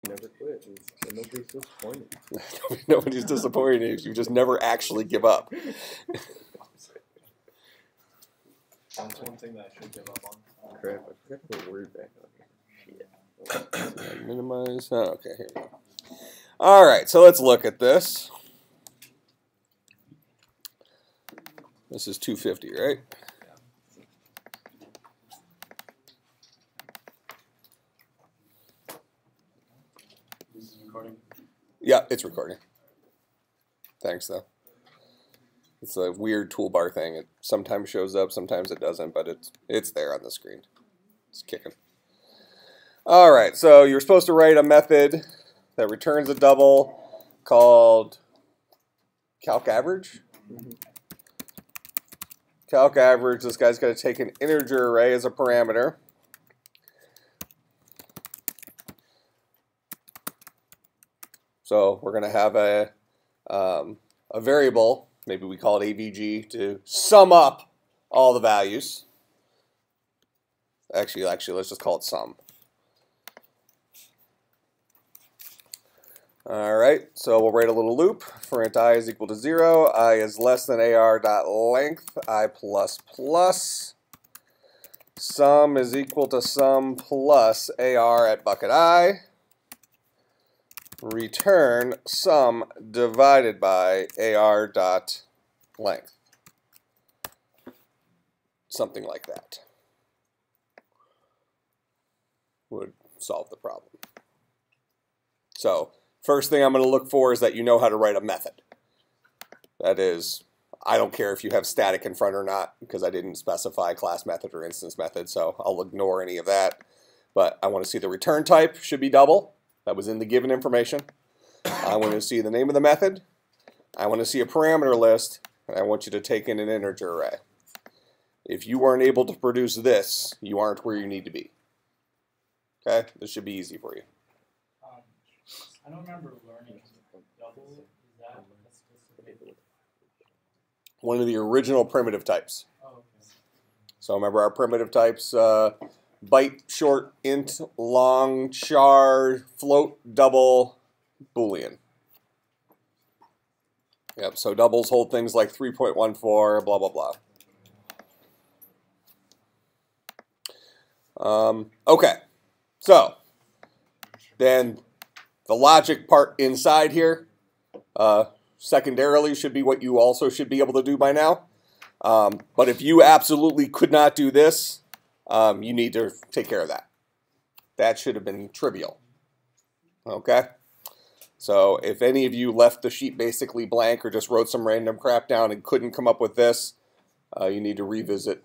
Never quit. Nobody's disappointed. Nobody's disappointed if you just never actually give up. That's one thing that I should give up on. Crap, I forgot to put a word back on here. Shit. Minimize. Oh, okay, here we go. All right, so let's look at this. This is 250, right? This is recording. Yeah, it's recording. Thanks, though. It's a weird toolbar thing. It sometimes shows up, sometimes it doesn't, but it's there on the screen. It's kicking. All right, so you're supposed to write a method that returns a double called calc average. Calc average, this guy's going to take an integer array as a parameter. So we're going to have a variable, maybe we call it AVG, to sum up all the values. Actually, let's just call it sum. All right, so we'll write a little loop for int I is equal to 0, I is less than ar.length, I plus plus. Sum is equal to sum plus ar at bucket I. Return sum divided by ar.length. Something like that would solve the problem. So first thing I'm going to look for is that you know how to write a method. That is, I don't care if you have static in front or not, because I didn't specify class method or instance method, so I'll ignore any of that. But I want to see the return type should be double. That was in the given information. I want to see the name of the method. I want to see a parameter list, and I want you to take in an integer array. If you weren't able to produce this, you aren't where you need to be. Okay? This should be easy for you. I don't remember learning double. Is that a specific? One of the original primitive types. Oh, okay. So remember our primitive types, byte, short, int, long, char, float, double, boolean. Yep, so doubles hold things like 3.14, blah, blah, blah. Okay, so then the logic part inside here, secondarily, should be what you also should be able to do by now. But if you absolutely could not do this, you need to take care of that. That should have been trivial. Okay? So if any of you left the sheet basically blank or just wrote some random crap down and couldn't come up with this, you need to revisit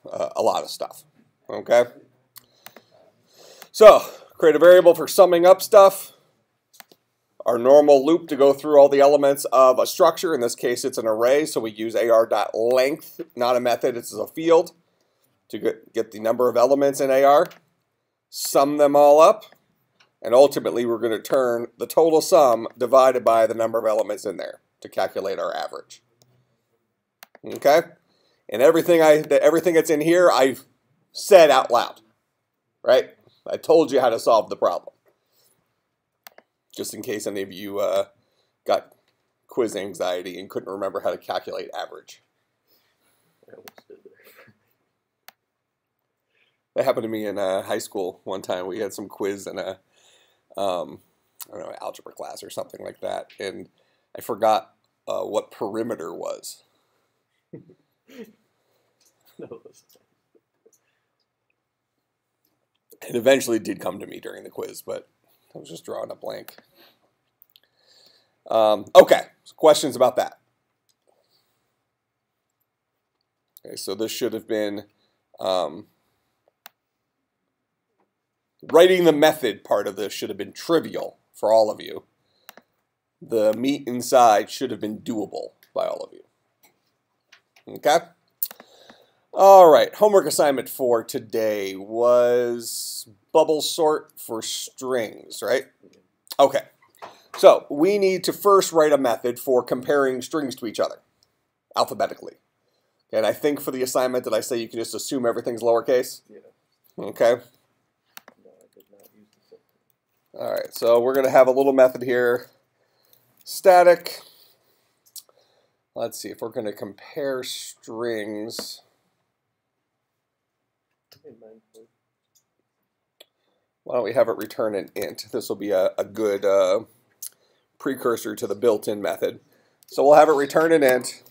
a lot of stuff. Okay? So, create a variable for summing up stuff. Our normal loop to go through all the elements of a structure. In this case, it's an array, so we use ar.length, not a method, it's a field, to get the number of elements in AR. Sum them all up, and ultimately we're going to turn the total sum divided by the number of elements in there to calculate our average. Okay? And everything that's in here, I've said out loud, right? I told you how to solve the problem. Just in case any of you got quiz anxiety and couldn't remember how to calculate average. I almost did there. That happened to me in high school one time. We had some quiz in a, I don't know, algebra class or something like that, and I forgot what perimeter was. No, It eventually did come to me during the quiz, but I was just drawing a blank. Okay, so questions about that? Okay, so this should have been writing the method part of this should have been trivial for all of you. The meat inside should have been doable by all of you. Okay? All right, homework assignment for today was bubble sort for strings, right? Okay, so we need to first write a method for comparing strings to each other, alphabetically. And I think for the assignment, did I say you can just assume everything's lowercase? Yeah. Okay. No, I did not use the sentence. All right, right, so we're going to have a little method here. Static. Let's see if we're going to compare strings. Why don't we have it return an int? This will be a good precursor to the built-in method. So we'll have it return an int,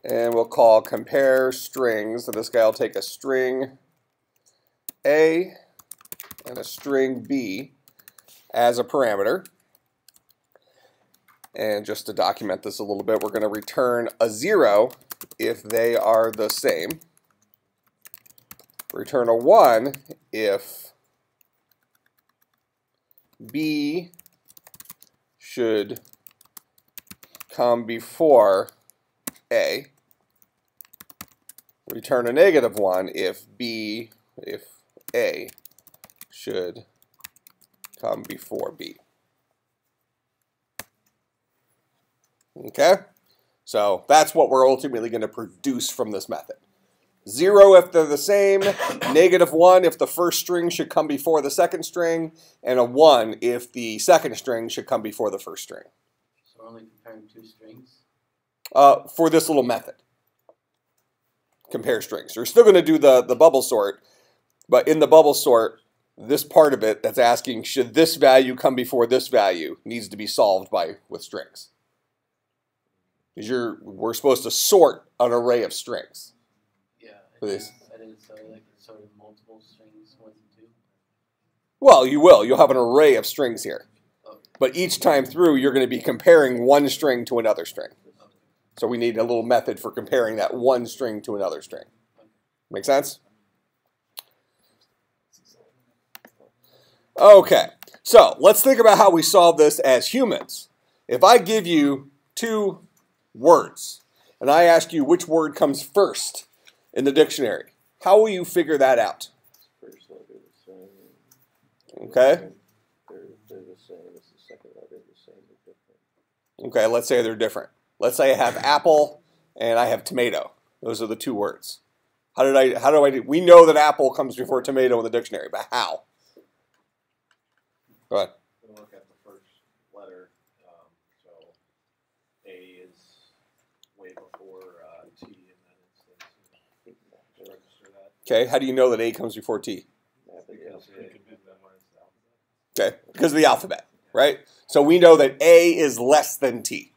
and we'll call compare strings. So this guy will take a string A and a string B as a parameter. And just to document this a little bit, we're going to return a 0 if they are the same. Return a 1 if B should come before A. Return a -1 if A should come before B. Okay, so that's what we're ultimately going to produce from this method. 0 if they're the same, -1 if the first string should come before the second string, and a 1 if the second string should come before the first string. So we're only comparing 2 strings? For this little method. Compare strings. We're still going to do the bubble sort, but in the bubble sort, this part of it that's asking should this value come before this value needs to be solved with strings. Because we're supposed to sort an array of strings. Yeah, For this. I didn't so like sort of multiple strings, 1 and 2. Well, you will. You'll have an array of strings here. Okay. But each time through, you're going to be comparing one string to another string. Okay. So we need a little method for comparing that one string to another string. Make sense? Okay. So let's think about how we solve this as humans. If I give you 2 words, and I ask you which word comes first in the dictionary, how will you figure that out? First letter the same. Okay. They're the same. It's the second letter the same or different. Okay, let's say they're different. Let's say I have apple and I have tomato. Those are the 2 words. How do I do? We know that apple comes before tomato in the dictionary, but how? Go ahead. We're going to look at the first letter. So A is way before T, and then it's to register that. Okay, how do you know that A comes before T? Because we can move them when it's the alphabet. Okay, because of the alphabet, right? So we know that A is less than T.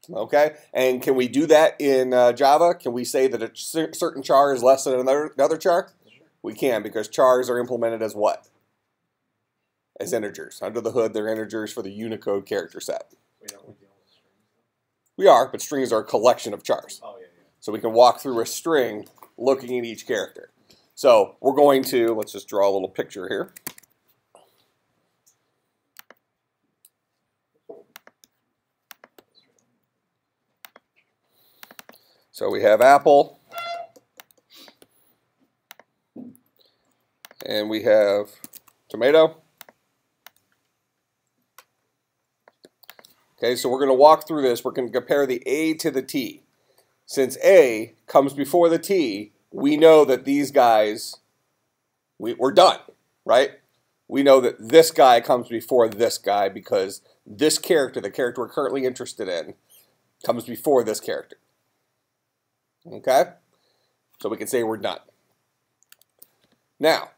Okay, and can we do that in Java? Can we say that a certain char is less than another char? Sure. We can, because chars are implemented as what? As integers. Under the hood, they're integers for the Unicode character set. We don't deal with strings. We are, but strings are a collection of chars. Oh, yeah, yeah. So we can walk through a string looking at each character. So we're going to, let's just draw a little picture here. So we have apple, and we have tomato. Okay, so we're going to walk through this. We're going to compare the A to the T. Since A comes before the T, we know that these guys, we're done, right? We know that this guy comes before this guy because this character, the character we're currently interested in, comes before this character. Okay? So we can say we're done. Now,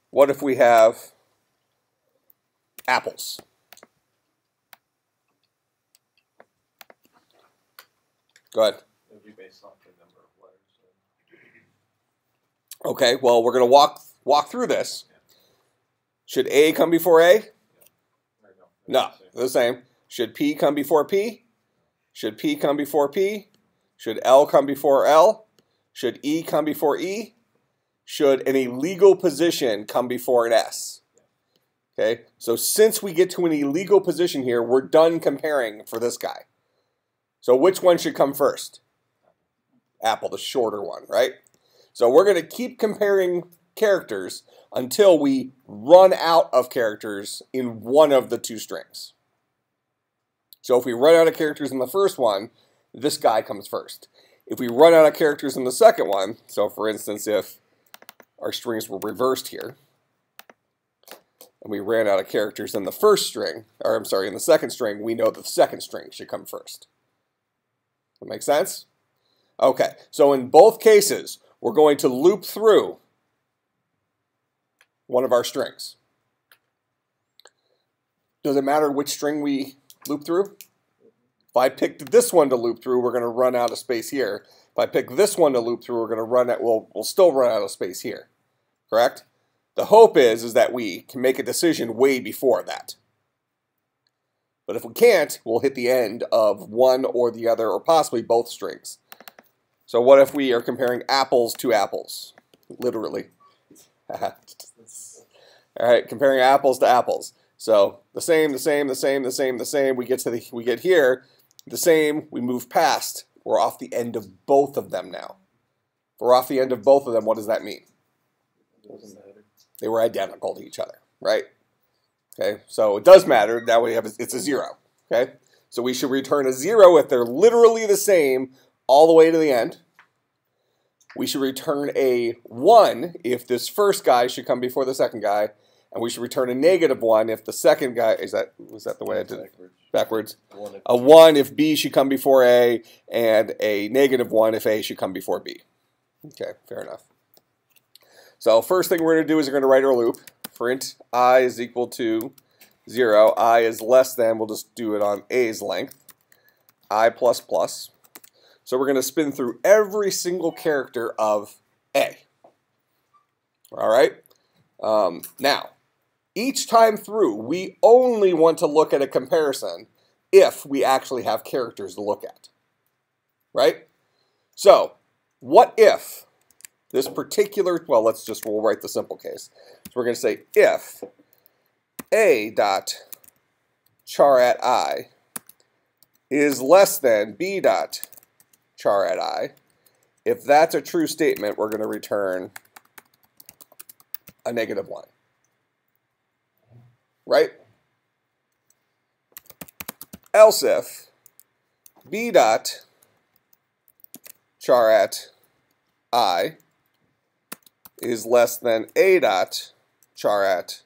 what if we have apples? Go ahead. It would be based off the number of letters. Okay, well, we're going to walk through this. Should A come before A? No, they're the same. Should P come before P? Should P come before P? Should L come before L? Should E come before E? Should an illegal position come before an S? Okay, so since we get to an illegal position here, we're done comparing for this guy. So which one should come first? Apple, the shorter one, right? So we're going to keep comparing characters until we run out of characters in one of the 2 strings. So if we run out of characters in the first one, this guy comes first. If we run out of characters in the second one, so for instance, if our strings were reversed here, and we ran out of characters in the first string, or I'm sorry, in the second string, we know the second string should come first. That make sense? Okay, so in both cases, we're going to loop through one of our strings. Does it matter which string we loop through? If I picked this one to loop through, we're going to run out of space here. If I pick this one to loop through, we're going to run out, we'll still run out of space here. Correct? The hope is that we can make a decision way before that. But if we can't, we'll hit the end of one or the other, or possibly both strings. So what if we are comparing apples to apples? Literally. All right, comparing apples to apples. So the same, the same, the same, the same, the same. We get here, the same. We move past. We're off the end of both of them now. If we're off the end of both of them, what does that mean? Doesn't matter. They were identical to each other, right? Okay, so it does matter. Now it's a 0. Okay, so we should return a 0 if they're literally the same all the way to the end. We should return a 1 if this first guy should come before the second guy, and we should return a -1 if the second guy was that the way I did it? Backwards. A 1 if B should come before A, and a -1 if A should come before B. Okay, fair enough. So first thing we're going to do is we're going to write our loop. For int I is equal to 0, I is less than, we'll just do it on A's length, I plus plus. So we're going to spin through every single character of A. All right? Now, each time through, we only want to look at a comparison if we actually have characters to look at. Right? So, what if this particular, well, we'll write the simple case. So we're going to say if A dot char at I is less than B dot char at I. If that's a true statement, we're going to return a -1. Right? Else if B dot char at I is less than A dot char at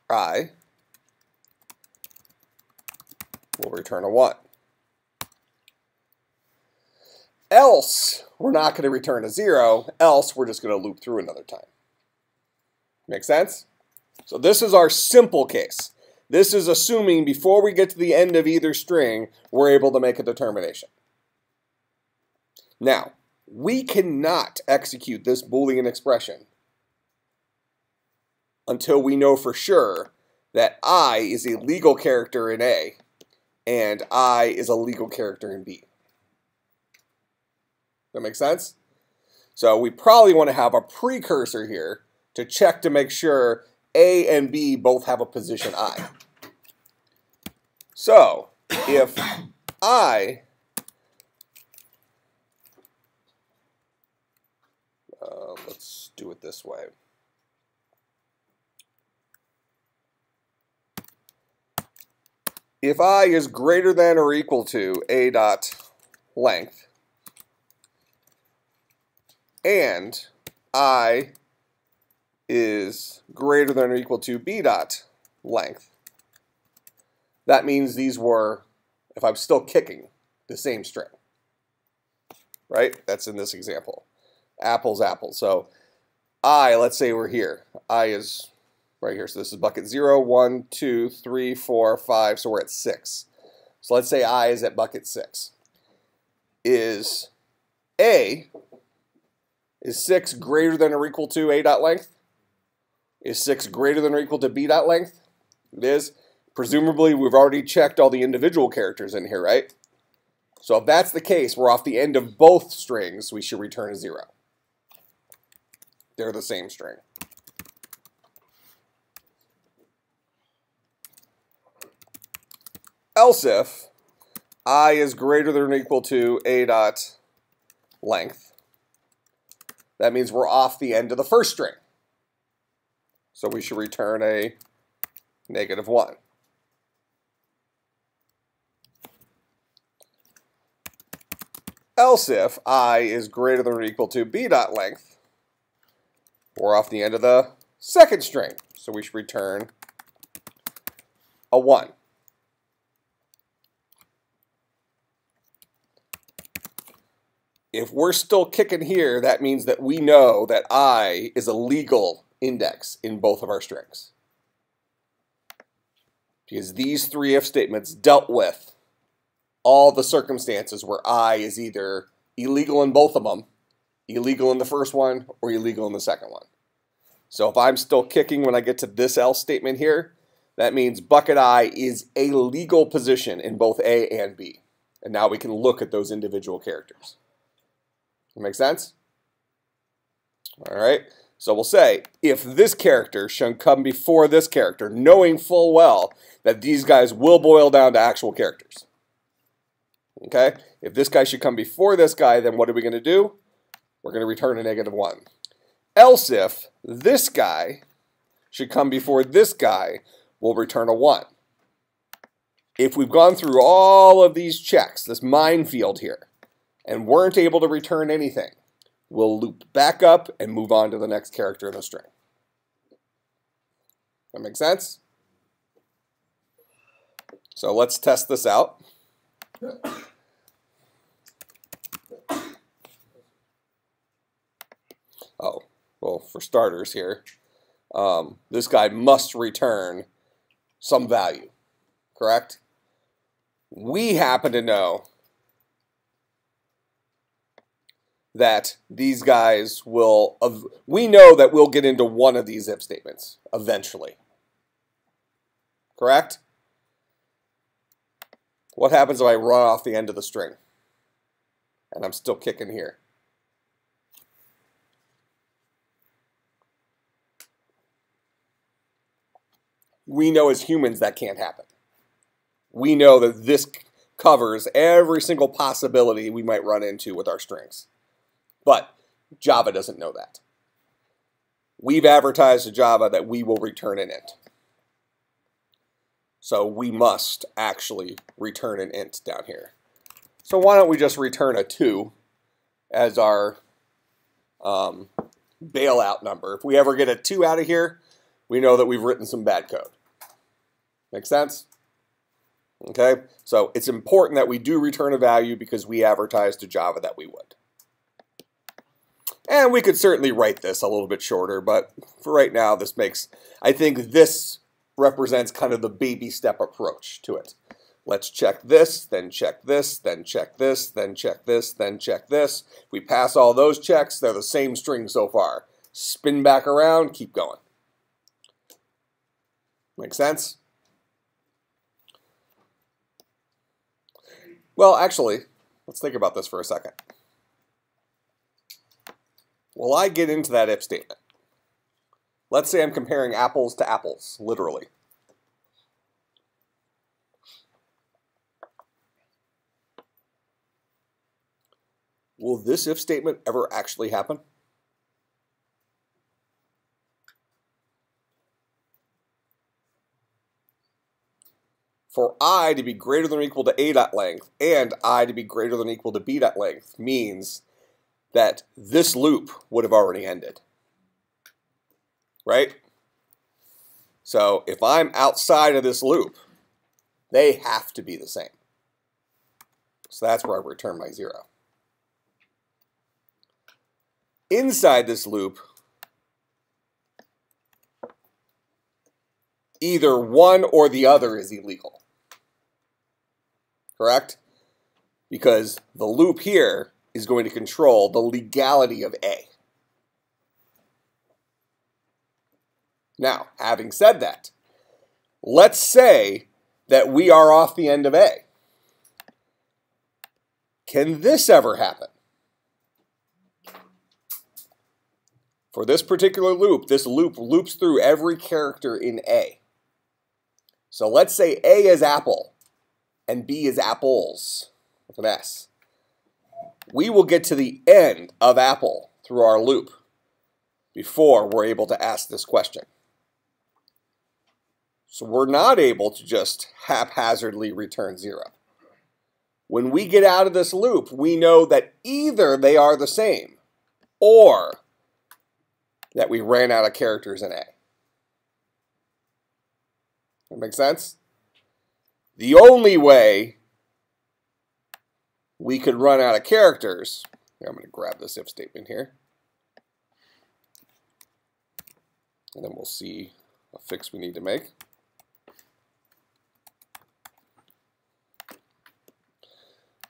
I, we'll return a 1. Else, we're not going to return a 0, else we're just going to loop through another time. Make sense? So this is our simple case. This is assuming before we get to the end of either string, we're able to make a determination. Now, we cannot execute this Boolean expression until we know for sure that I is a legal character in A and I is a legal character in B. That make sense? So we probably want to have a precursor here to check to make sure A and B both have a position I. So if I let's do it this way. If I is greater than or equal to A dot length, and I is greater than or equal to B dot length, that means these were, if I'm still kicking, the same string. Right? That's in this example. Apples, apples. So I, let's say we're here. I is right here. So this is bucket 0, 1, 2, 3, 4, 5. So we're at 6. So let's say I is at bucket 6. Is 6 greater than or equal to A dot length? Is 6 greater than or equal to B dot length? It is. Presumably, we've already checked all the individual characters in here, right? So if that's the case, we're off the end of both strings. We should return a 0. They're the same string. Else if I is greater than or equal to A dot length, that means we're off the end of the first string. So we should return a -1. Else if I is greater than or equal to B dot length, we're off the end of the second string. So we should return a 1. If we're still kicking here, that means that we know that I is a legal index in both of our strings. Because these 3 if statements dealt with all the circumstances where I is either illegal in both of them, illegal in the first one, or illegal in the second one. So if I'm still kicking when I get to this else statement here, that means bucket I is a legal position in both A and B. And now we can look at those individual characters. Make sense? All right. So we'll say, if this character should come before this character, knowing full well that these guys will boil down to actual characters. Okay? If this guy should come before this guy, then what are we going to do? We're going to return a -1. Else if this guy should come before this guy, we'll return a 1. If we've gone through all of these checks, this minefield here, and weren't able to return anything, we'll loop back up and move on to the next character in the string. That make sense? So let's test this out. Oh, well, for starters here, this guy must return some value, correct? We happen to know that these guys will, we know that we'll get into one of these if statements eventually. Correct? What happens if I run off the end of the string and I'm still kicking here? We know as humans that can't happen. We know that this covers every single possibility we might run into with our strings. But Java doesn't know that. We've advertised to Java that we will return an int. So we must actually return an int down here. So why don't we just return a 2 as our bailout number. If we ever get a 2 out of here, we know that we've written some bad code. Make sense? Okay, so it's important that we do return a value because we advertised to Java that we would. And we could certainly write this a little bit shorter, but for right now, this makes, I think this represents kind of the baby step approach to it. Let's check this, then check this, then check this, then check this, then check this. If we pass all those checks, they're the same string so far. Spin back around, keep going. Make sense? Well, actually, let's think about this for a second. Will I get into that if statement? Let's say I'm comparing apples to apples, literally. Will this if statement ever actually happen? For I to be greater than or equal to a.length and I to be greater than or equal to b.length means that this loop would have already ended. Right? So if I'm outside of this loop, they have to be the same. So that's where I return my 0. Inside this loop, either one or the other is illegal. Correct? Because the loop here is going to control the legality of A. Now, having said that, let's say that we are off the end of A. Can this ever happen? For this particular loop, this loop loops through every character in A. So let's say A is apple and B is apples with an S. We will get to the end of apple through our loop before we're able to ask this question. So we're not able to just haphazardly return 0. When we get out of this loop, we know that either they are the same or that we ran out of characters in A. That makes sense? The only way we could run out of characters, here, I'm going to grab this if statement here, and then we'll see a fix we need to make.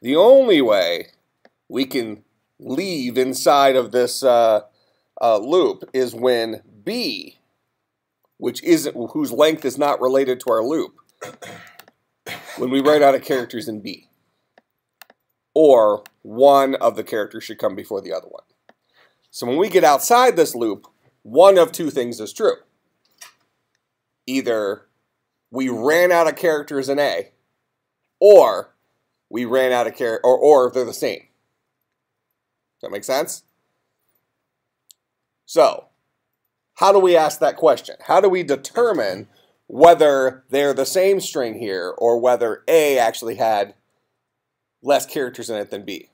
The only way we can leave inside of this loop is when B, whose length is not related to our loop, when we write out of characters in B, or one of the characters should come before the other one. So when we get outside this loop, one of two things is true. Either we ran out of characters in A, or we ran out of characters, or they're the same. Does that make sense? So, how do we ask that question? How do we determine whether they're the same string here or whether A actually had less characters in it than B?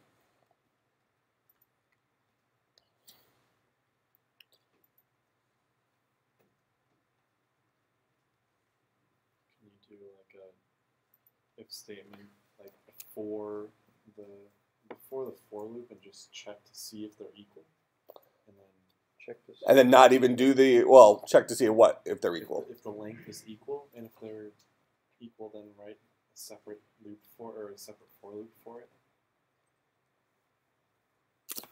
Can you do like a if statement like before the for loop and just check to see if they're equal, and then Check this. And then not even do the, well, check to see what, if they're equal. if the length is equal, and if they're equal, then write a separate loop for or a separate for loop for it.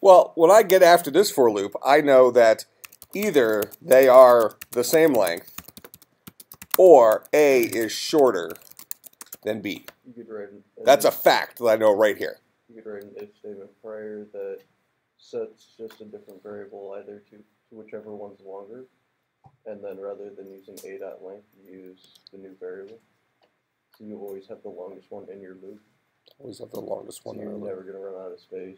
Well, when I get after this for loop, I know that either they are the same length or A is shorter than B. You could write an, That's a fact that I know right here. You could write an if statement prior that sets just a different variable either to whichever one's longer, and then rather than using a.length, you use the new variable. So you always have the longest one in your loop. Always have the longest So one. you're never going to run out of space.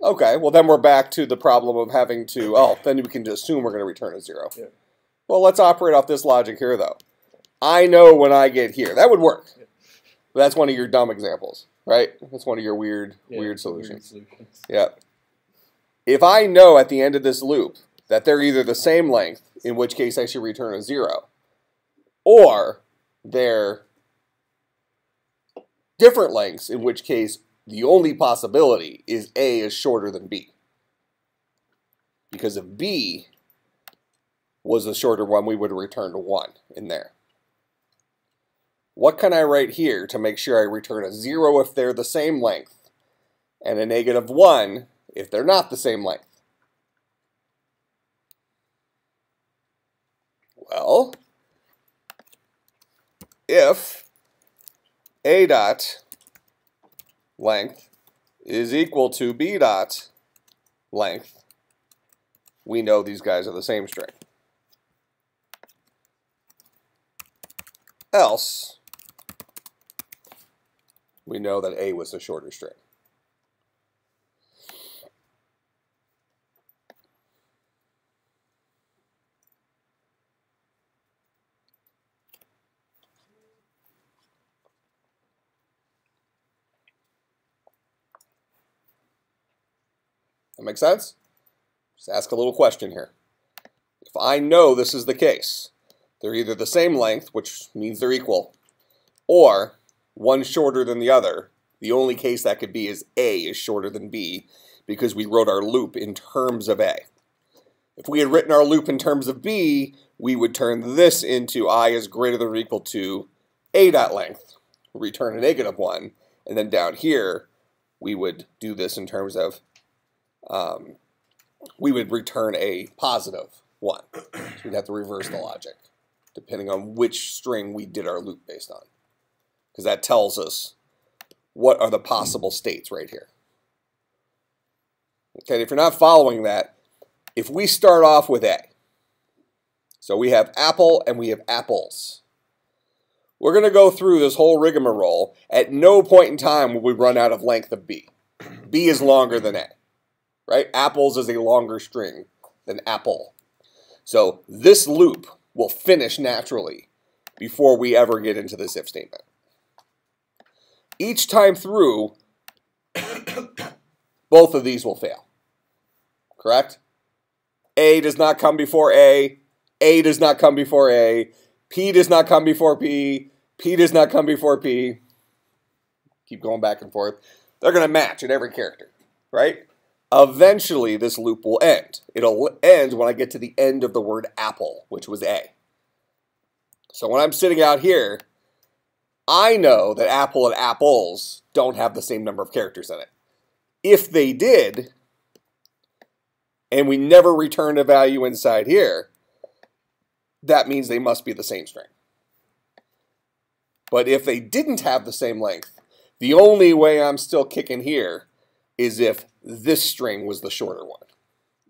Okay, well then we're back to the problem of having to, oh, then we can just assume we're going to return a 0. Yeah. Well, let's operate off this logic here, though. I know when I get here. That would work. Yeah. But that's one of your dumb examples, right? That's one of your weird Weird solutions. solutions. Yeah. If I know at the end of this loop that they're either the same length, in which case I should return a 0, or they're different lengths, in which case the only possibility is A is shorter than B. Because if B was the shorter one, we would have returned a 1 in there. What can I write here to make sure I return a 0 if they're the same length, and a -1 if they're not the same length? Well, if A dot length is equal to B dot length, we know these guys are the same string. Else, we know that A was the shorter string. That make sense? Just ask a little question here. If I know this is the case, they're either the same length, which means they're equal, or one shorter than the other. The only case that could be is A is shorter than B, because we wrote our loop in terms of A. If we had written our loop in terms of B, we would turn this into I is greater than or equal to A dot length, return a -1, and then down here, we would do this in terms of we would return a +1. So we'd have to reverse the logic, depending on which string we did our loop based on. Because that tells us what are the possible states right here. Okay, if you're not following that, if we start off with A, so we have apple and we have apples. We're going to go through this whole rigmarole. At no point in time will we run out of length of B. B is longer than A. Right? Apples is a longer string than apple. So this loop will finish naturally before we ever get into this if statement. Each time through, both of these will fail. Correct? A does not come before A. A does not come before A. P does not come before P. P does not come before P. Keep going back and forth. They're going to match in every character, right? Eventually, this loop will end. It'll end when I get to the end of the word apple, which was A. So when I'm sitting out here, I know that apple and apples don't have the same number of characters in it. If they did, and we never return a value inside here, that means they must be the same string. But if they didn't have the same length, the only way I'm still kicking here is if this string was the shorter one,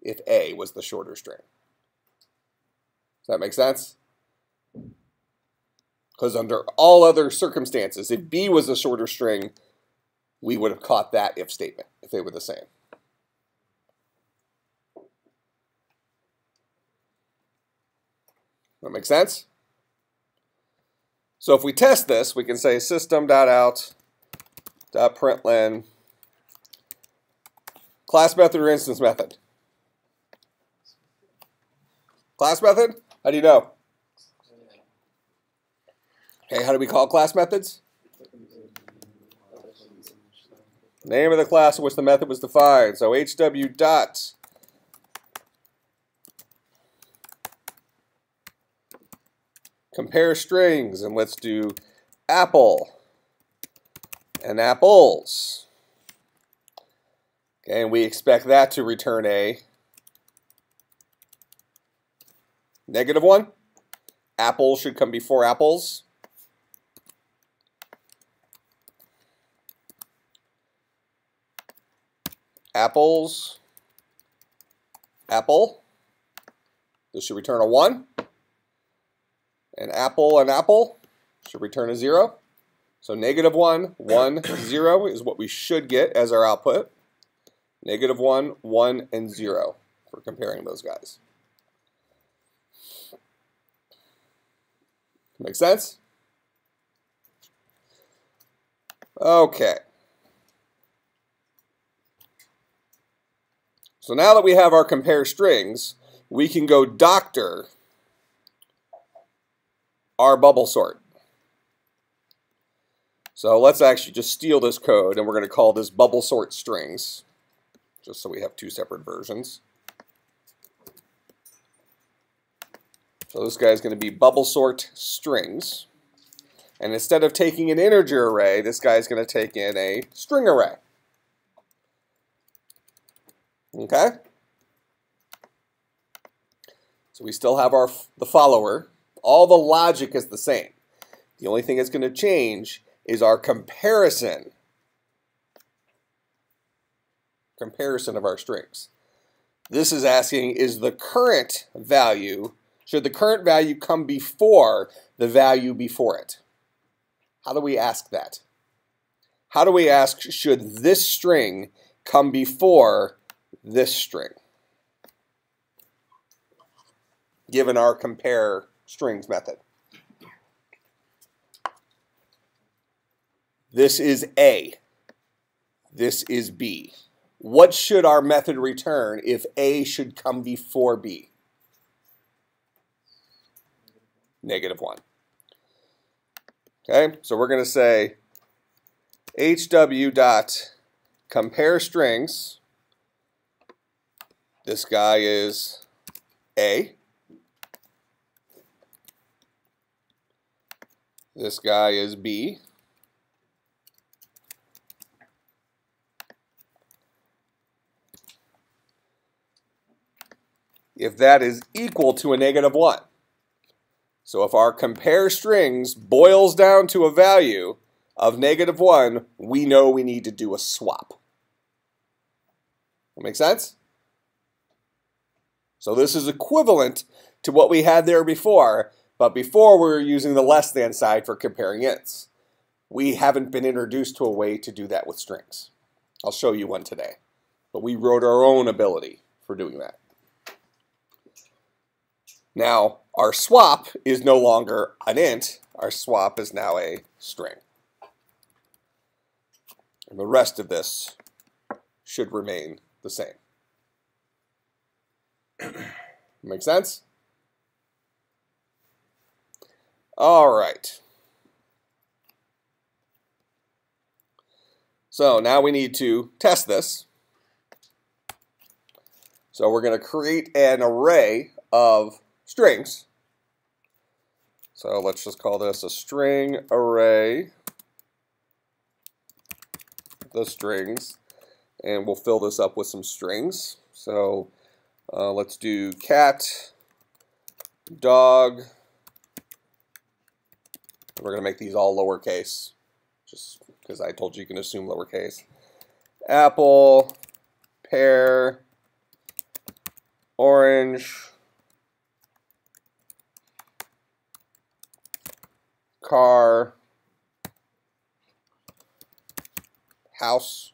if A was the shorter string. Does that make sense? Because under all other circumstances, if B was the shorter string, we would have caught that if statement if they were the same. That make sense? So if we test this, we can say system.out.println class method or instance method. Class method? How do you know? Okay, how do we call class methods? Name of the class in which the method was defined. So HW dot compare strings, and let's do apple and apples. Okay, and we expect that to return a -1. Apple should come before apples. Apples, apple. This should return a 1. And apple should return a 0. So -1, 1, 0 is what we should get as our output. -1, 1, and 0 for comparing those guys. Make sense? Okay. So now that we have our compare strings, we can go doctor our bubble sort. So let's actually just steal this code, and we're going to call this bubble sort strings, just so we have two separate versions. So this guy's going to be bubble sort strings. And instead of taking an integer array, this guy's going to take in a string array. Okay? So we still have the follower. All the logic is the same. The only thing that's going to change is our comparison of our strings. This is asking, is the current value, should the current value come before the value before it? How do we ask that? How do we ask, should this string come before this string, given our compare strings method? This is A. This is B. What should our method return if A should come before B? -1. Okay, so we're going to say HW dot compare strings. This guy is A. This guy is B. If that is equal to a -1. So if our compare strings boils down to a value of -1, we know we need to do a swap. That make sense? So this is equivalent to what we had there before, but before we were using the less than side for comparing ints. We haven't been introduced to a way to do that with strings. I'll show you one today, but we wrote our own ability for doing that. Now, our swap is no longer an int. Our swap is now a string. And the rest of this should remain the same. Make sense? All right. So now we need to test this. So we're going to create an array of strings. So let's just call this a string array, the strings, and we'll fill this up with some strings. So let's do cat, dog. We're going to make these all lowercase, just because I told you can assume lowercase. Apple, pear, orange, car, house,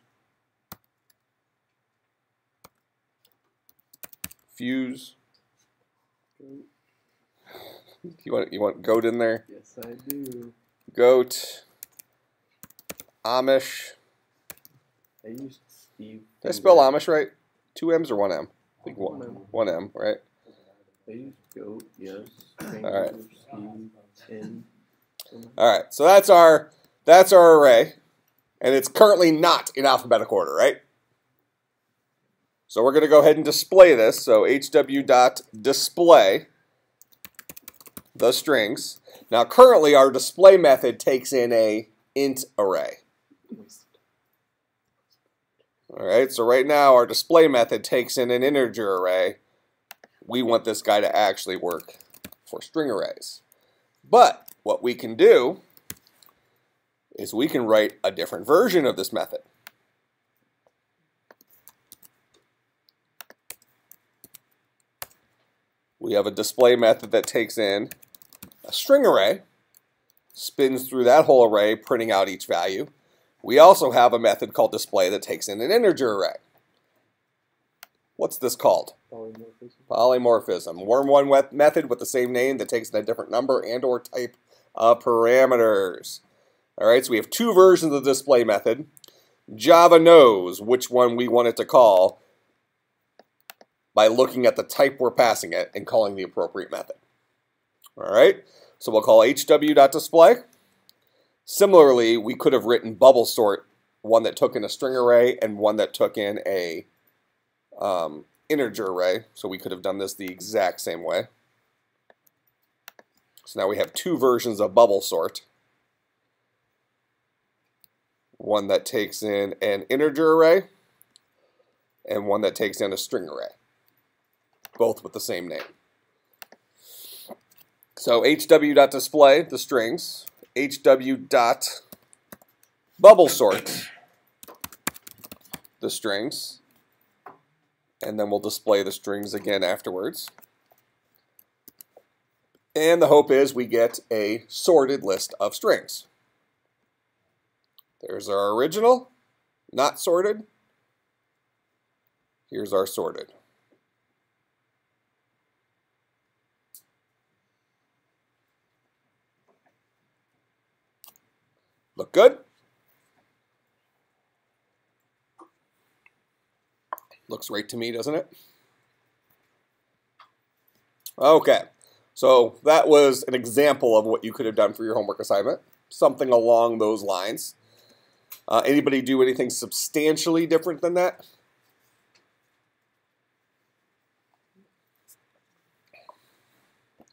fuse. You want goat in there? Yes, I do. Goat, Amish. I used Steve. Did I spell Amish right? 2 M's or 1 M? I think one M, right? I used goat, yes. All right. Steve, in. All right, so that's our array, and it's currently not in alphabetical order, right? So we're going to go ahead and display this. So hw.display the strings. Now currently our display method takes in a int array. All right, so right now our display method takes in an integer array. We want this guy to actually work for string arrays. But what we can do is we can write a different version of this method. We have a display method that takes in a string array, spins through that whole array, printing out each value. We also have a method called display that takes in an integer array. What's this called? Polymorphism. Polymorphism. One method with the same name that takes in a different number and or type of parameters. All right, so we have 2 versions of the display method. Java knows which one we want it to call by looking at the type we're passing it and calling the appropriate method. All right, so we'll call hw.display. Similarly, we could have written bubble sort, one that took in a string array and one that took in a integer array. So we could have done this the exact same way. So now we have 2 versions of bubble sort. One that takes in an integer array and one that takes in a string array. Both with the same name. So hw.display the strings, hw.bubble sort the strings, and then we'll display the strings again afterwards. And the hope is we get a sorted list of strings. There's our original, not sorted. Here's our sorted. Look good? Looks right to me, doesn't it? Okay, so that was an example of what you could have done for your homework assignment. Something along those lines. Anybody do anything substantially different than that?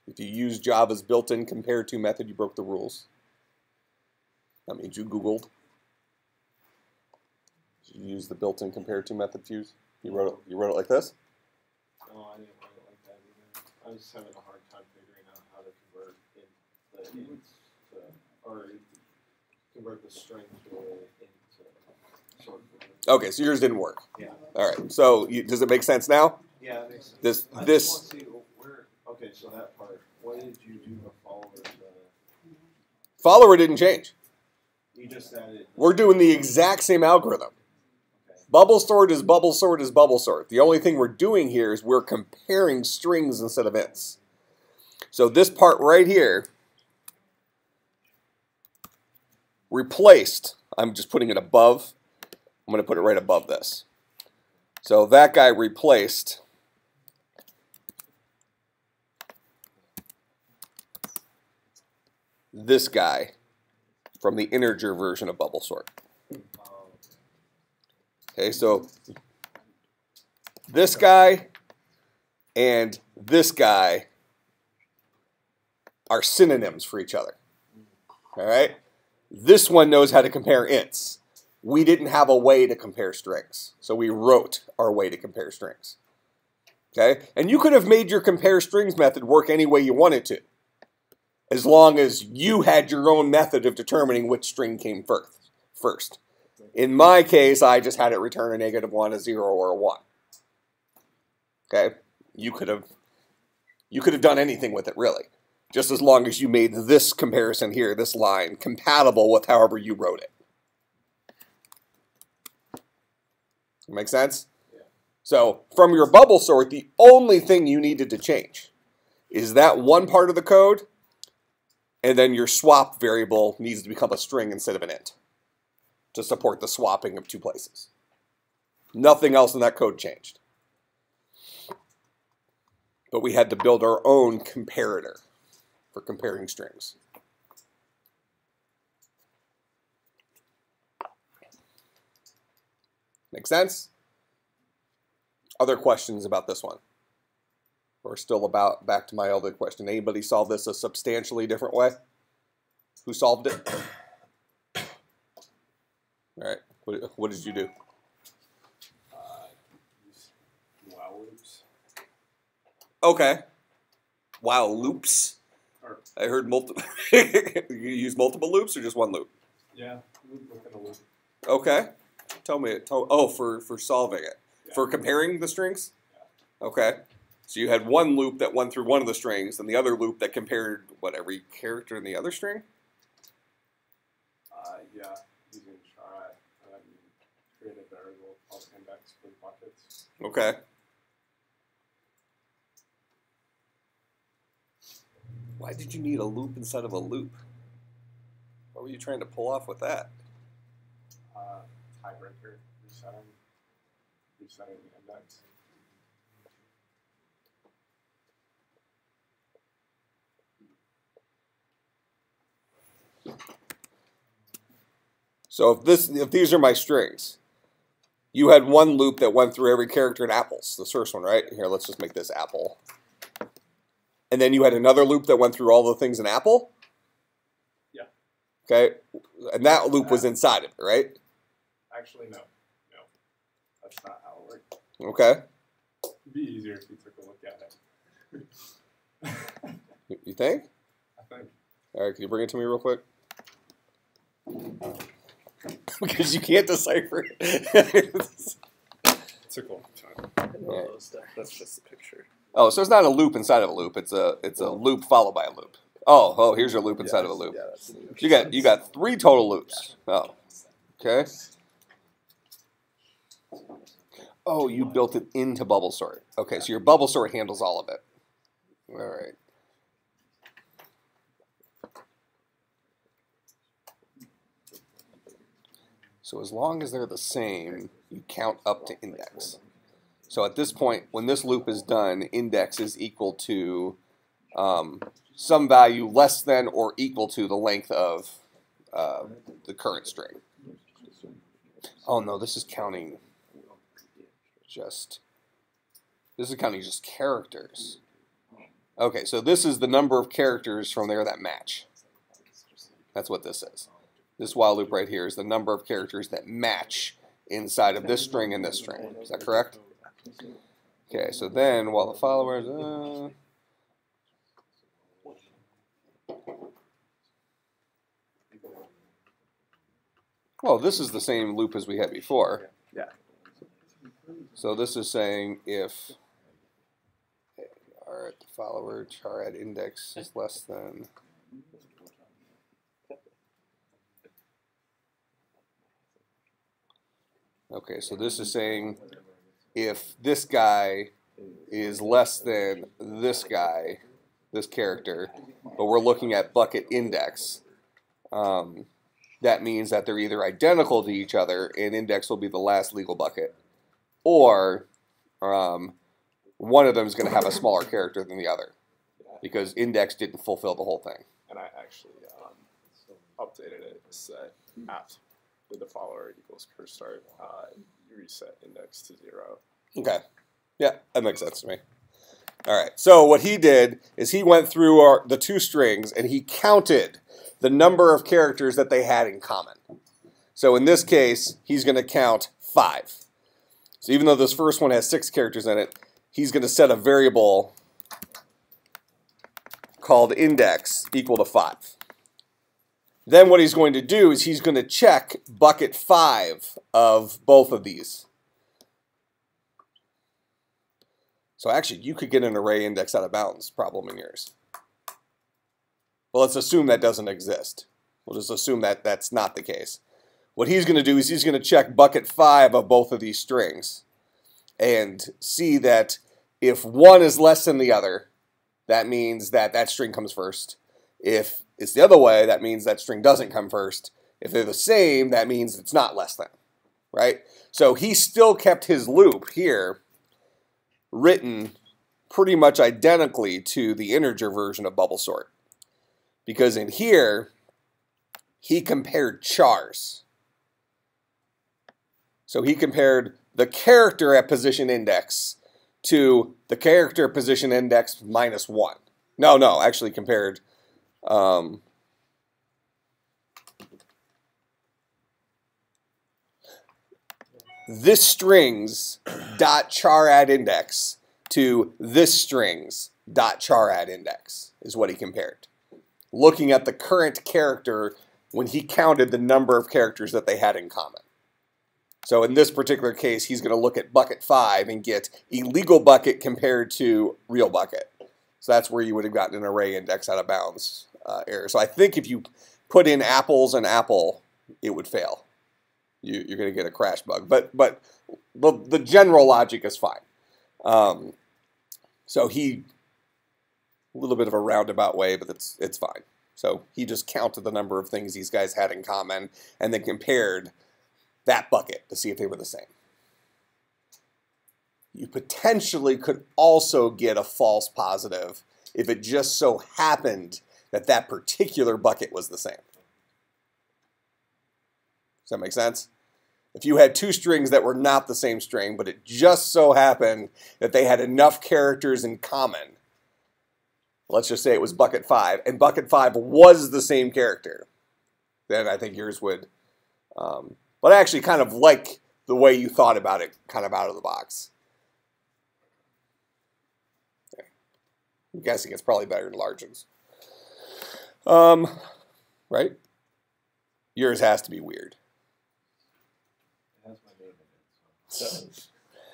If you use Java's built-in compareTo method, you broke the rules. That means you Googled. Did you use the built-in compareTo method, Fuse? You wrote it like this? No, I didn't write it like that either. I was just having a hard time figuring out how to convert the string to into sort of. Okay, so yours didn't work. Yeah. All right. So does it make sense now? Yeah, it makes sense. This. I just want to see where. Okay, so that part. What did you do to follower? Follower didn't change. You just added. We're doing the exact same algorithm. Okay. Bubble sort is bubble sort is bubble sort. The only thing we're doing here is we're comparing strings instead of ints. So this part right here replaced. I'm just putting it above. I'm going to put it right above this. So that guy replaced this guy from the integer version of bubble sort. Okay, so this guy and this guy are synonyms for each other. All right? This one knows how to compare ints. We didn't have a way to compare strings, so we wrote our way to compare strings. Okay? And you could have made your compare strings method work any way you wanted to, as long as you had your own method of determining which string came first. In my case, I just had it return a -1, a 0, or a 1. Okay? You could have done anything with it, really, just as long as you made this comparison here, this line, compatible with however you wrote it. Make sense? Yeah. So from your bubble sort, the only thing you needed to change is that one part of the code, and then your swap variable needs to become a string instead of an int to support the swapping of two places. Nothing else in that code changed. But we had to build our own comparator for comparing strings. Make sense? Other questions about this one? Or still back to my other question. Anybody solve this a substantially different way? Who solved it? All right. What did you do? Use while loops. Okay. While loops. Or, I heard multiple. You use multiple loops or just one loop? yeah, loop within a loop. Okay. Tell me. Oh, for solving it. Yeah. For comparing the strings? Yeah. Okay. So you had one loop that went through one of the strings, and the other loop that compared, what, every character in the other string? Yeah, using char, create a variable called index for buckets. Okay. Why did you need a loop inside of a loop? What were you trying to pull off with that? Tiebreaker, resetting the index. So if these are my strings, you had one loop that went through every character in apples, the first one, right? Here, let's just make this apple. And then you had another loop that went through all the things in apple? Yeah. Okay, and that loop was inside of it, right? Actually, no. That's not how it works. Okay. It'd be easier if you took a look at it. You think? I think. All right, can you bring it to me real quick? Because you can't decipher it. Took a long time. Yeah. That's just a picture. Oh, so it's not a loop inside of a loop. It's a loop followed by a loop. Oh, here's your loop inside of a loop. Yeah, that's the loop. You got 3 total loops. Oh, okay. Oh, you built it into bubble sort. Okay, so your bubble sort handles all of it. All right. So as long as they're the same, you count up to index. So at this point, when this loop is done, index is equal to some value less than or equal to the length of the current string. Oh no, this is counting just characters. Okay, so this is the number of characters from there that match. That's what this is. This while loop right here is the number of characters that match inside of this string and this string. Is that correct? Okay, so then while the followers... well, this is the same loop as we had before. Yeah. So this is saying if the follower char at index is less than... Okay, so this is saying if this guy is less than this guy, this character, but we're looking at bucket index, that means that they're either identical to each other and index will be the last legal bucket, or one of them is going to have a smaller character than the other because index didn't fulfill the whole thing. And I actually updated it set at with the follower equals curse start, you reset index to 0. Okay. Yeah, that makes sense to me. All right. So what he did is he went through the two strings and he counted the number of characters that they had in common. So in this case, he's going to count 5. So even though this first one has 6 characters in it, he's going to set a variable called index equal to 5. Then what he's going to do is he's going to check bucket 5 of both of these. So actually, you could get an array index out of bounds problem in yours. Well, let's assume that doesn't exist. We'll just assume that that's not the case. What he's going to do is he's going to check bucket 5 of both of these strings and see that if one is less than the other, that means that that string comes first. If it's the other way, that means that string doesn't come first. If they're the same, that means it's not less than, right? So he still kept his loop here written pretty much identically to the integer version of bubble sort. Because in here, he compared chars. So he compared the character at position index to the character position index minus 1. No, actually compared this string's dot char add index to this string's dot char add index is what he compared. Looking at the current character when he counted the number of characters that they had in common. So in this particular case, he's going to look at bucket 5 and get illegal bucket compared to real bucket. So that's where you would have gotten an array index out of bounds error. So I think if you put in apples and apple, it would fail. You're going to get a crash bug. But the general logic is fine. So a little bit of a roundabout way, but it's fine. So he just counted the number of things these guys had in common and then compared that bucket to see if they were the same. You potentially could also get a false positive if it just so happened that that particular bucket was the same. Does that make sense? If you had two strings that were not the same string, but it just so happened that they had enough characters in common, let's just say it was bucket 5, and bucket 5 was the same character, then I think yours would. But I actually kind of like the way you thought about it, kind of out of the box. Okay. I'm guessing it's probably better than Largen's. Right? Yours has to be weird. It has my name in it. So,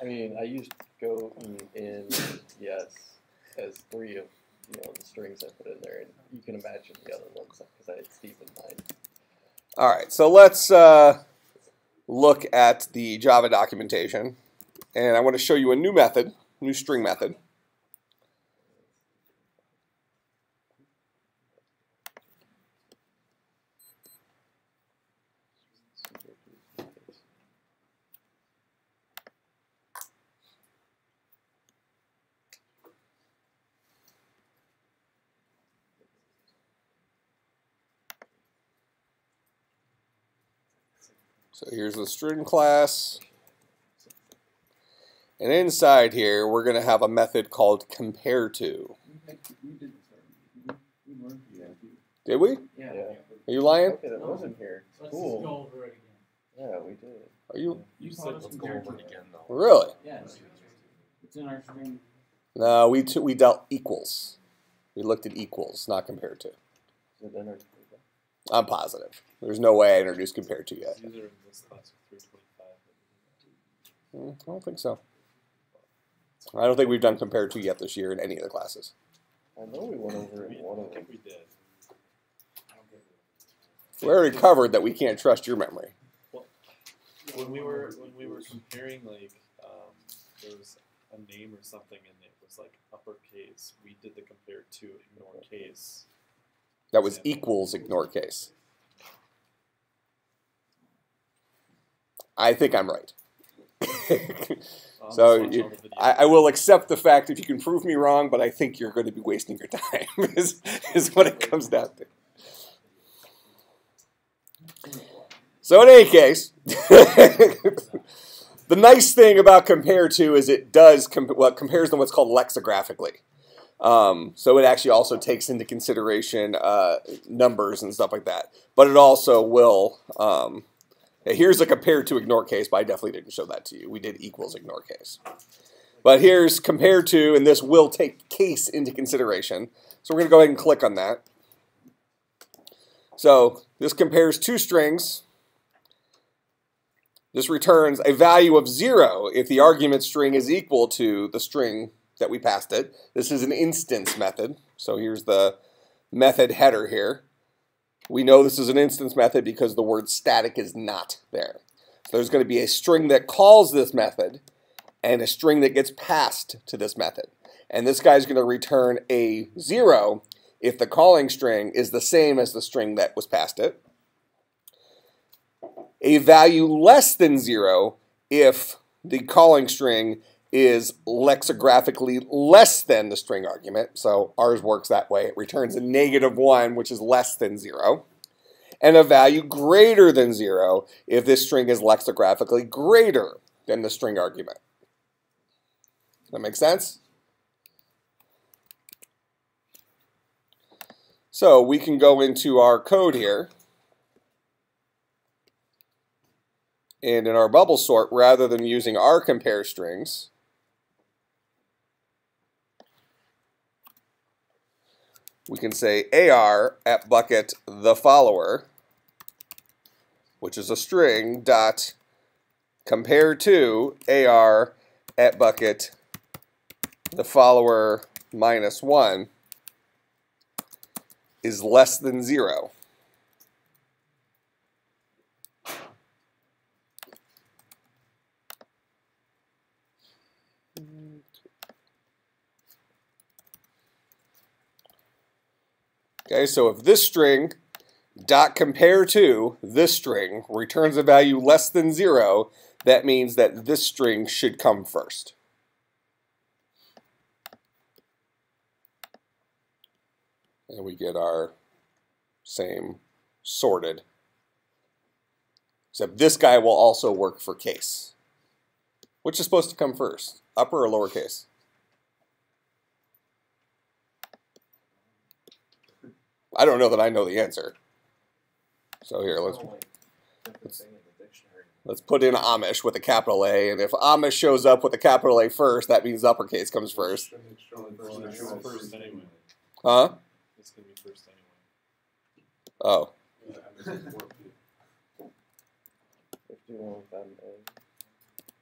I mean, I used go in yes as 3 of the strings I put in there, and you can imagine the other ones because I had Steve in mind. All right, so let's look at the Java documentation, and I want to show you a new method, new string method. So here's the string class. And inside here, we're going to have a method called compareTo. Did we? Yeah. Are you lying? Okay, that wasn't here. Let's Cool. just go over it again. Yeah, we did. Are you? You said let's go over it again, though. Really? Yeah, it's in our string. No, we dealt equals. We looked at equals, not compareTo. Is it in our I'm positive. There's no way I introduced compareTo yet. These are in this class of 325. I don't think so. I don't think we've done compareTo yet this year in any of the classes. I know we went over it in one I of them. think we did. We already covered that we can't trust your memory. When we were comparing, like, there was a name or something and it was like uppercase, we did the compare to ignore case. That was equals ignore case. I think I'm right. So I will accept the fact if you can prove me wrong, but I think you're going to be wasting your time is what it comes down to. So in any case, the nice thing about compareTo is it does compares them what's called lexigraphically. So it actually also takes into consideration numbers and stuff like that. But it also will. Here's a compareTo ignore case, but I definitely didn't show that to you. We did equals ignore case. But here's compareTo, and this will take case into consideration. So we're going to go ahead and click on that. So this compares two strings. This returns a value of 0 if the argument string is equal to the string that we passed it. This is an instance method. So here's the method header here. We know this is an instance method because the word static is not there. So there's going to be a string that calls this method and a string that gets passed to this method. And this guy's going to return a 0 if the calling string is the same as the string that was passed it. A value less than 0 if the calling string is lexigraphically less than the string argument. So ours works that way. It returns a -1, which is less than 0. And a value greater than 0 if this string is lexigraphically greater than the string argument. Does that make sense? So we can go into our code here. And in our bubble sort, rather than using our compare strings, we can say AR at bucket the follower, which is a string, dot compareTo AR at bucket the follower -1 is less than 0. Okay, so if this string dot compareTo this string returns a value less than 0, that means that this string should come first. And we get our same sorted. Except this guy will also work for case. Which is supposed to come first, upper or lowercase? I don't know that I know the answer. So here, let's put in Amish with a capital A, and if Amish shows up with a capital A first, that means uppercase comes first. First anyway. Huh? It's going to be first anyway. Oh.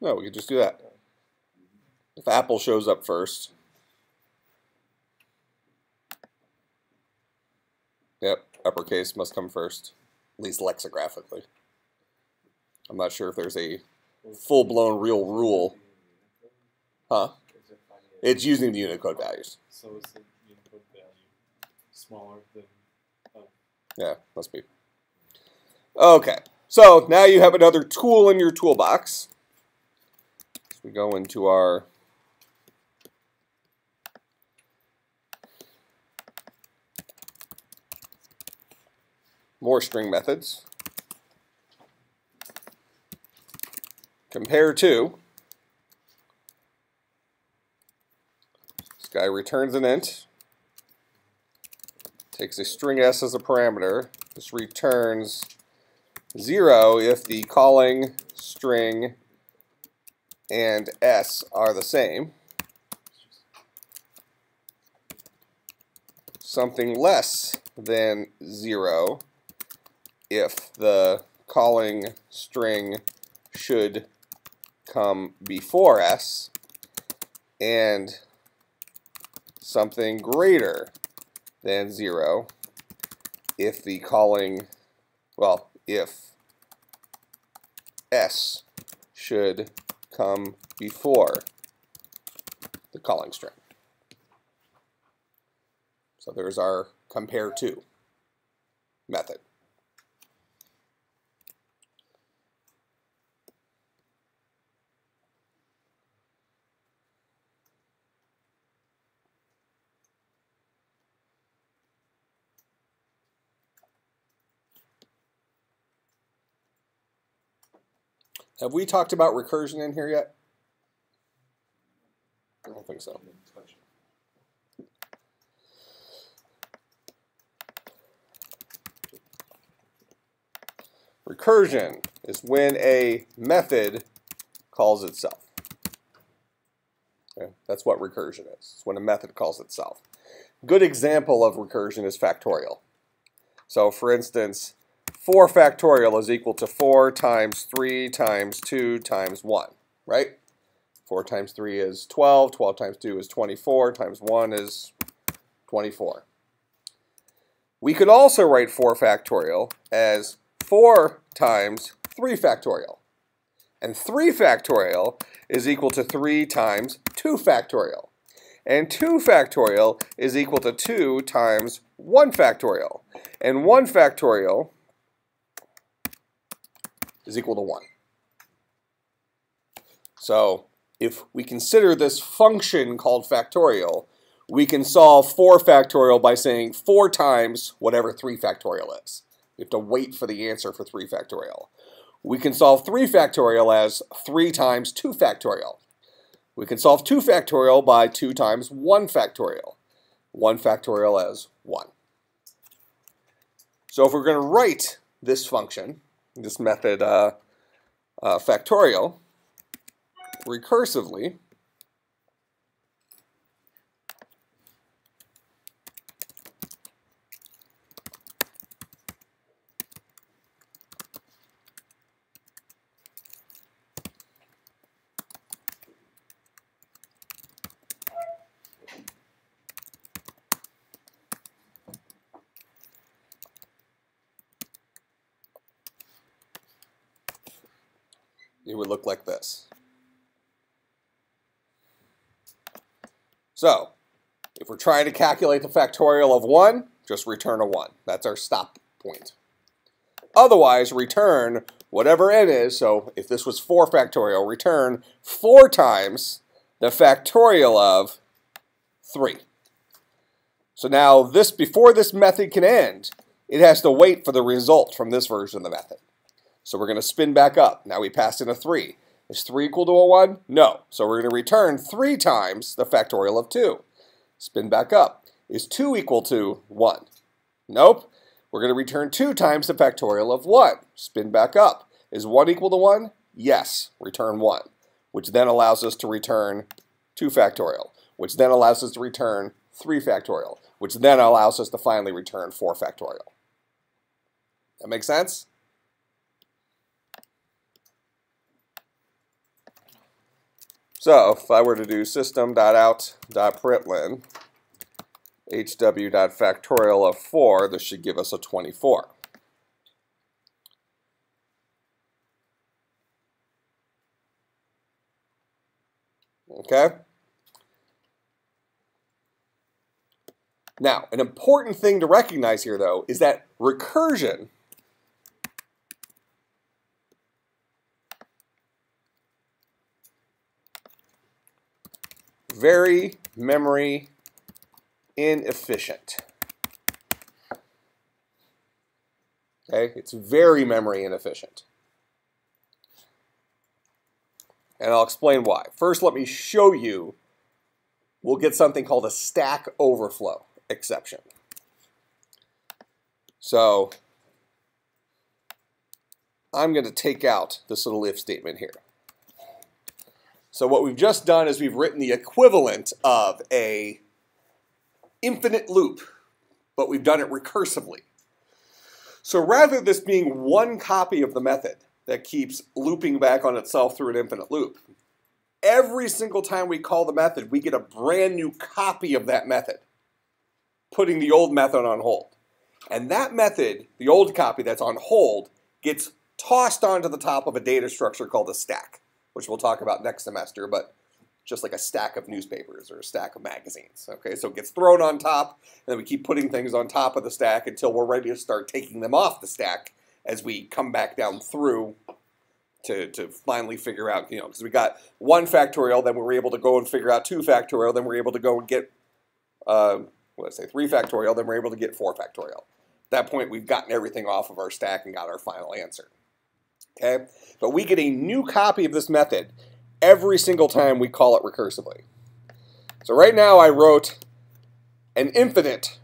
No, we could just do that. If Apple shows up first. Yep, uppercase must come first, at least lexigraphically. I'm not sure if there's a full-blown real rule. Huh? It's using the Unicode values. So is the Unicode value smaller than... Yeah, must be. Okay, so now you have another tool in your toolbox. We go into our more string methods. compareTo. This guy returns an int, takes a string s as a parameter. This returns 0 if the calling string and s are the same. Something less than 0 if the calling string should come before s, and something greater than 0 if the calling, well, if s should come before the calling string. So there's our compareTo method. Have we talked about recursion in here yet? I don't think so. Recursion is when a method calls itself. Okay? That's what recursion is. It's when a method calls itself. Good example of recursion is factorial. So for instance, 4 factorial is equal to 4 times 3 times 2 times 1, right? 4 times 3 is 12, 12 times 2 is 24, times 1 is 24. We could also write 4 factorial as 4 times 3 factorial. And 3 factorial is equal to 3 times 2 factorial. And 2 factorial is equal to 2 times 1 factorial. And 1 factorial is equal to 1. So if we consider this function called factorial, we can solve 4 factorial by saying 4 times whatever 3 factorial is. You have to wait for the answer for 3 factorial. We can solve 3 factorial as 3 times 2 factorial. We can solve 2 factorial by 2 times 1 factorial. 1 factorial as 1. So if we're going to write this function, this method factorial, recursively, it would look like this. So, if we're trying to calculate the factorial of 1, just return a 1. That's our stop point. Otherwise, return whatever n is. So, if this was 4 factorial, return 4 times the factorial of 3. So now, before this method can end, it has to wait for the result from this version of the method. So we're going to spin back up. Now we passed in a 3. Is 3 equal to a 1? No. So we're going to return 3 times the factorial of 2. Spin back up. Is 2 equal to 1? Nope. We're going to return 2 times the factorial of 1. Spin back up. Is 1 equal to 1? Yes. Return 1, which then allows us to return 2 factorial, which then allows us to return 3 factorial, which then allows us to finally return 4 factorial. That make sense? So if I were to do system.out.println hw.factorial of 4, this should give us a 24. Okay? Now, an important thing to recognize here, though, is that recursion very memory inefficient. Okay, it's very memory inefficient. And I'll explain why. First, let me show you. We'll get something called a stack overflow exception. So I'm going to take out this little if statement here. So what we've just done is we've written the equivalent of a infinite loop, but we've done it recursively. So rather than this being one copy of the method that keeps looping back on itself through an infinite loop, every single time we call the method, we get a brand new copy of that method, putting the old method on hold. And that method, the old copy that's on hold, gets tossed onto the top of a data structure called a stack, which we'll talk about next semester, but just like a stack of newspapers or a stack of magazines. Okay, so it gets thrown on top, and then we keep putting things on top of the stack until we're ready to start taking them off the stack as we come back down through to finally figure out, because we got 1 factorial, then we were able to go and figure out 2 factorial, then we're able to go and get, 3 factorial, then we're able to get 4 factorial. At that point, we've gotten everything off of our stack and got our final answer. Okay? But we get a new copy of this method every single time we call it recursively. So right now I wrote an infinite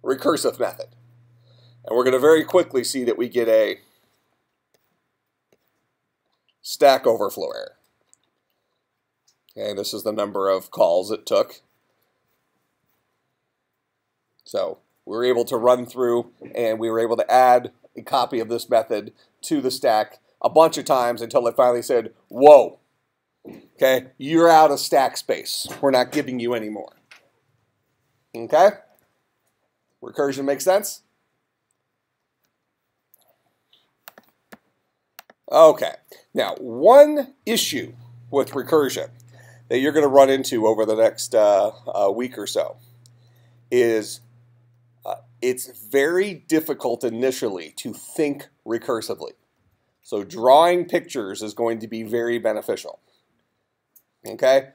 recursive method. And we're going to very quickly see that we get a stack overflow error. Okay, this is the number of calls it took. So we were able to run through and we were able to add a copy of this method to the stack a bunch of times until it finally said, whoa, okay, you're out of stack space. We're not giving you any more. Okay? Recursion makes sense? Okay, now one issue with recursion that you're going to run into over the next week or so is it's very difficult initially to think recursively. So drawing pictures is going to be very beneficial. Okay?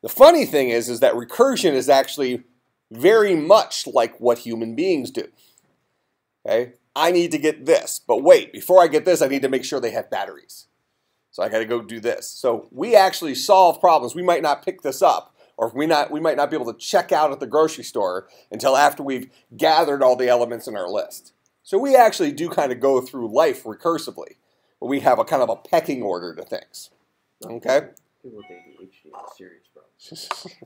The funny thing is that recursion is actually very much like what human beings do. Okay? I need to get this, but wait, before I get this, I need to make sure they have batteries. So I got to go do this. So we actually solve problems. We might not pick this up, or we might not be able to check out at the grocery store until after we've gathered all the elements in our list. So we actually do kind of go through life recursively, where we have a kind of a pecking order to things. Okay? People with ADHD have serious problems.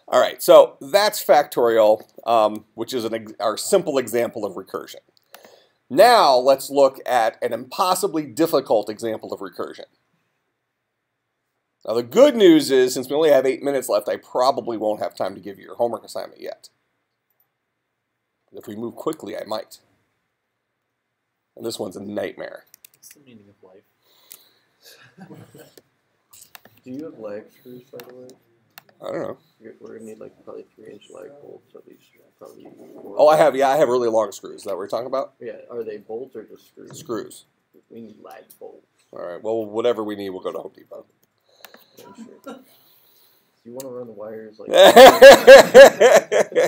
All right, so that's factorial, which is our simple example of recursion. Now let's look at an impossibly difficult example of recursion. Now the good news is, since we only have 8 minutes left, I probably won't have time to give you your homework assignment yet. If we move quickly, I might. And this one's a nightmare. What's the meaning of life? Do you have lag screws, by the way? I don't know. We're gonna need like probably 3-inch lag bolts at least. Probably 4. Oh, I have really long screws. Is that what you're talking about? Yeah, are they bolts or just screws? Screws. We need lag bolts. All right, well, whatever we need, we'll go to Home Depot. Yeah, sure. Do you want to run the wires like?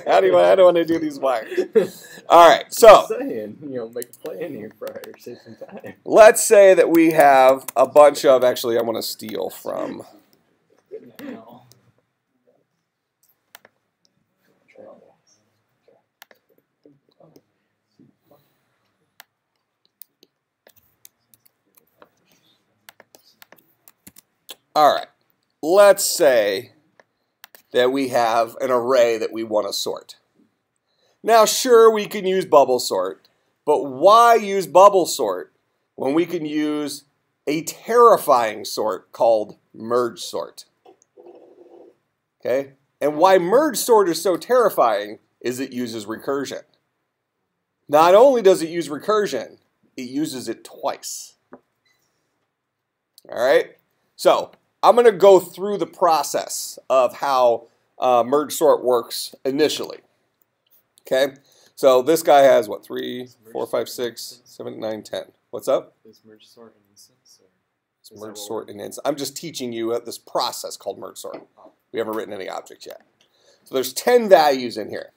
How do I want to do these wires? All right, so Just saying, make a plan here, Fryer. Save some time. let's say that we have a bunch of. Actually, I want to steal from. No. All right, let's say that we have an array that we want to sort. Now, sure, we can use bubble sort, but why use bubble sort when we can use a terrifying sort called merge sort? Okay, and why merge sort is so terrifying is it uses recursion. Not only does it use recursion, it uses it twice. All right, so I'm going to go through the process of how merge sort works initially. Okay, so this guy has what, 3, 4, 5, 6, 7, 9, 10. What's up? Is merge sort an instance? Or It's is that merge what sort we're- and instance. I'm just teaching you this process called merge sort. We haven't written any objects yet. So there's 10 values in here.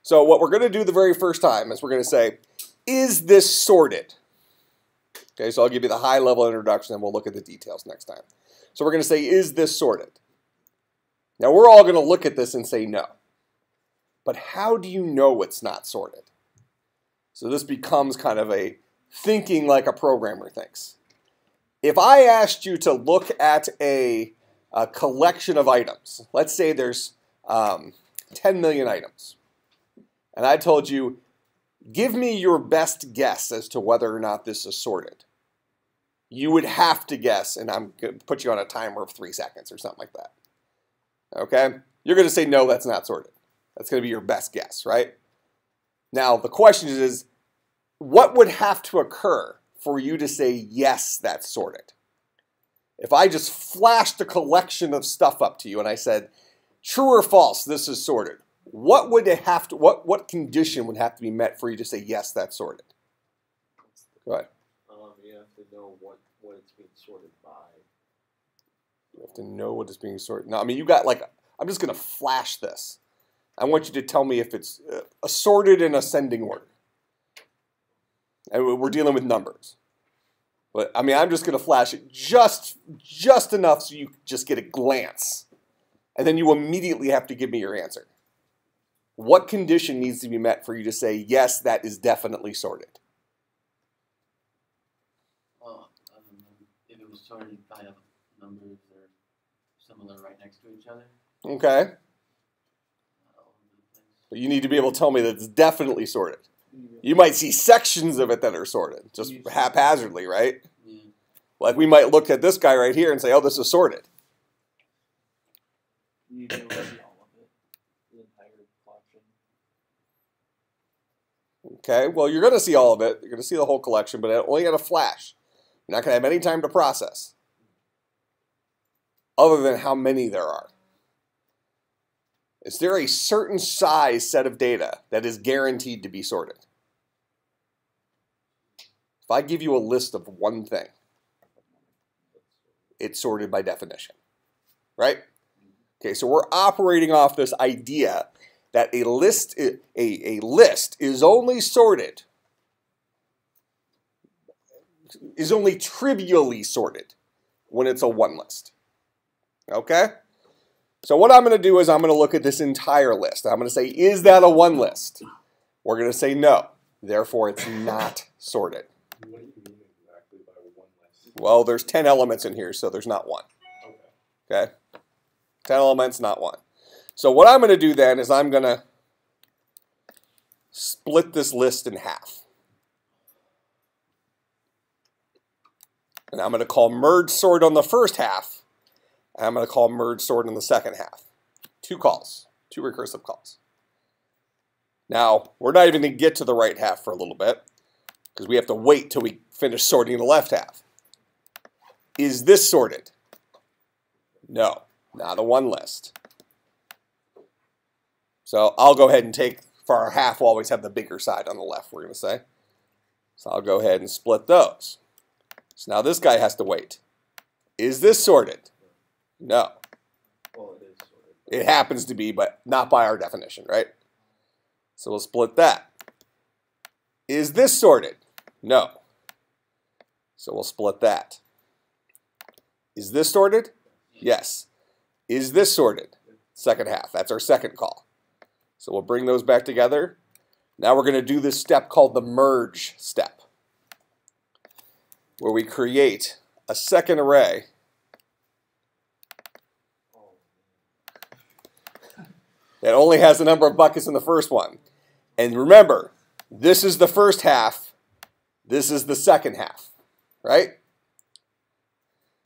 So what we're going to do the very first time is we're going to say, is this sorted? Okay, so I'll give you the high level introduction and we'll look at the details next time. So we're going to say, is this sorted? Now we're all going to look at this and say no. But how do you know it's not sorted? So this becomes kind of a thinking like a programmer thinks. If I asked you to look at a collection of items, let's say there's 10 million items, and I told you, give me your best guess as to whether or not this is sorted. You would have to guess, and I'm going to put you on a timer of 3 seconds or something like that. Okay? You're going to say, no, that's not sorted. That's going to be your best guess, right? Now, the question is, what would have to occur for you to say, yes, that's sorted? If I just flashed a collection of stuff up to you and I said, true or false, this is sorted, what would it have to, what condition would have to be met for you to say, yes, that's sorted? Go ahead. You have to know what it's being sorted by. You have to know what is being sorted. Now, I mean, you got like, I'm just going to flash this. I want you to tell me if it's assorted in ascending order. And we're dealing with numbers. But I mean, I'm just going to flash it just enough so you just get a glance. And then you immediately have to give me your answer. What condition needs to be met for you to say, yes, that is definitely sorted? Well, if it was sorted by numbers that are similar right next to each other. Okay. all over the place. But you need to be able to tell me that it's definitely sorted. You might see sections of it that are sorted, just haphazardly, right? Yeah. Like we might look at this guy right here and say, oh, this is sorted. You need to be able to see all of it, the entire collection. Okay, well, you're going to see all of it. You're going to see the whole collection, but only at a flash. You're not going to have any time to process, other than how many there are. Is there a certain size set of data that is guaranteed to be sorted? If I give you a list of one thing, it's sorted by definition, right? Okay, so we're operating off this idea that a list is only sorted, is only trivially sorted when it's a one list. Okay? So what I'm going to do is I'm going to look at this entire list. I'm going to say, is that a one list? We're going to say no. Therefore, it's not sorted. What do you mean exactly by one list? Well, there's 10 elements in here, so there's not one. Okay. Okay? 10 elements, not one. So what I'm going to do then is I'm going to split this list in half. And I'm going to call merge sort on the first half. And I'm going to call merge sort on the second half. 2 calls, 2 recursive calls. Now, we're not even going to get to the right half for a little bit, because we have to wait till we finish sorting the left half. Is this sorted? No, not a one list. So I'll go ahead and take, for our half, we'll always have the bigger side on the left, we're going to say. So I'll go ahead and split those. So now this guy has to wait. Is this sorted? No. Well, it is sorted. It happens to be, but not by our definition, right? So we'll split that. Is this sorted? No. So we'll split that. Is this sorted? Yes. Is this sorted? Second half. That's our second call. So we'll bring those back together. Now we're going to do this step called the merge step, where we create a second array that only has the number of buckets in the first one. And remember, this is the first half, this is the second half, right?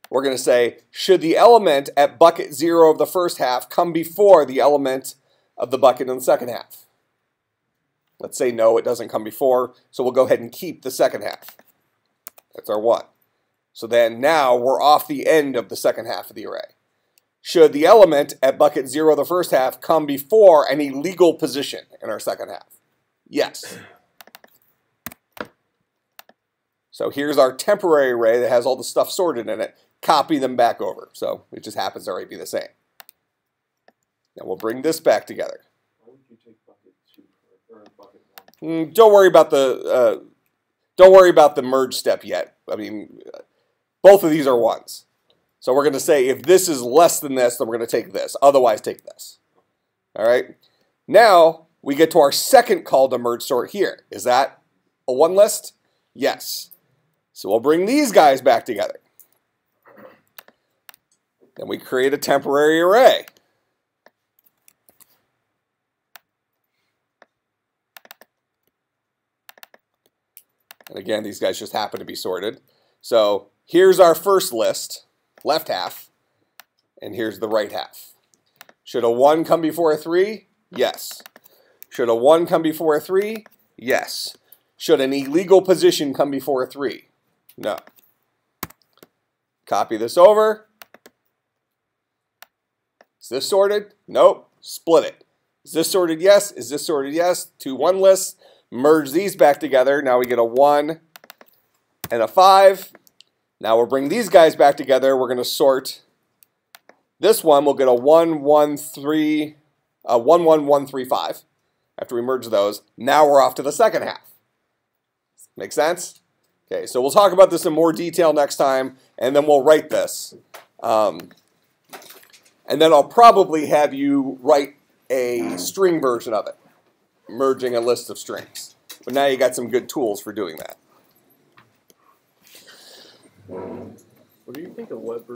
We're going to say, should the element at bucket 0 of the first half come before the element of the bucket in the second half? Let's say no, it doesn't come before, so we'll go ahead and keep the second half. That's our 1. So then now we're off the end of the second half of the array. Should the element at bucket 0 of the first half come before any legal position in our second half? Yes. So here's our temporary array that has all the stuff sorted in it. Copy them back over. So it just happens to already be the same. Now we'll bring this back together. Why would you take bucket 2 or bucket 1? Don't worry about the merge step yet. I mean, both of these are 1s. So we're going to say if this is less than this, then we're going to take this. Otherwise, take this. All right. Now we get to our second call to merge sort here. Is that a 1 list? Yes. So we'll bring these guys back together. Then we create a temporary array. And again, these guys just happen to be sorted. So here's our first list, left half, and here's the right half. Should a 1 come before a 3? Yes. Should a 1 come before a 3? Yes. Should an illegal position come before a 3? No. Copy this over. Is this sorted? Nope. Split it. Is this sorted? Yes. Is this sorted? Yes. 2 1 lists. Merge these back together. Now we get a 1 and a 5. Now we'll bring these guys back together. We're going to sort this one. We'll get a 1 1 3 1 1 1 3 5 after we merge those. Now we're off to the second half. Make sense? Okay, so we'll talk about this in more detail next time, and then we'll write this. And then I'll probably have you write a string version of it, merging a list of strings. But now you got some good tools for doing that. What do you think of web